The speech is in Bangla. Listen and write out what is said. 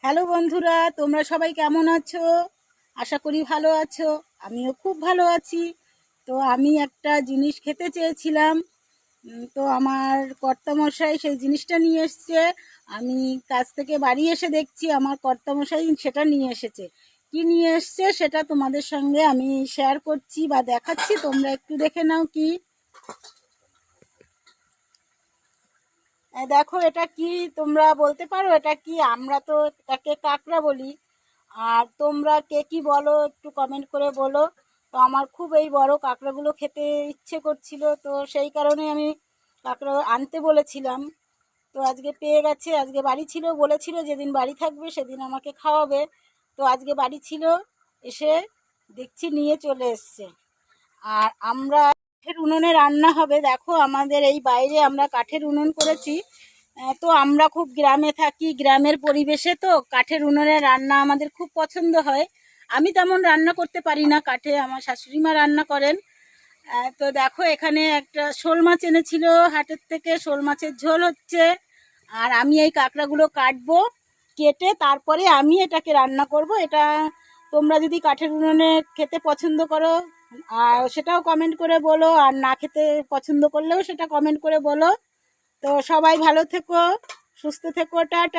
হ্যালো বন্ধুরা, তোমরা সবাই কেমন আছো? আশা করি ভালো আছো। আমিও খুব ভালো আছি। তো আমি একটা জিনিস খেতে চেয়েছিলাম। তো আমার কর্তামশাই সেই জিনিসটা নিয়ে এসছে। আমি কাজ থেকে বাড়ি এসে দেখছি আমার কর্তামশাই সেটা নিয়ে এসেছে। কি নিয়ে এসছে সেটা তোমাদের সঙ্গে আমি শেয়ার করছি বা দেখাচ্ছি, তোমরা একটু দেখে নাও। কি দেখো, এটা কি তোমরা বলতে পারো এটা কি? আমরা তো এটাকে কাঁকড়া বলি, আর তোমরা কে কি বলো একটু কমেন্ট করে বলো। তো আমার খুব এই বড় কাঁকড়াগুলো খেতে ইচ্ছে করছিল, তো সেই কারণে আমি কাঁকড়া আনতে বলেছিলাম। তো আজকে পেয়ে গেছে, আজকে বাড়ি ছিল, বলেছিল যেদিন বাড়ি থাকবে সেদিন আমাকে খাওয়াবে। তো আজকে বাড়ি ছিল, এসে দেখছি নিয়ে চলে এসছে। আর আমরা কাঠের উনুনে রান্না হবে। দেখো, আমাদের এই বাইরে আমরা কাঠের উনুন করেছি। তো আমরা খুব গ্রামে থাকি, গ্রামের পরিবেশে তো কাঠের উনুনে রান্না আমাদের খুব পছন্দ হয়। আমি তেমন রান্না করতে পারি না কাঠে, আমার শাশুড়ি মা রান্না করেন। তো দেখো, এখানে একটা শোল মাছ এনেছিল হাটের থেকে, শোল মাছের ঝোল হচ্ছে। আর আমি এই কাঁকড়াগুলো কাটবো, কেটে তারপরে আমি এটাকে রান্না করব। এটা তোমরা যদি কাঠের উনুনে খেতে পছন্দ করো আর সেটাও কমেন্ট করে বলো, আর না খেতে পছন্দ করলেও সেটা কমেন্ট করে বলো। তো সবাই ভালো থেকো, সুস্থ থেকো, টাটা।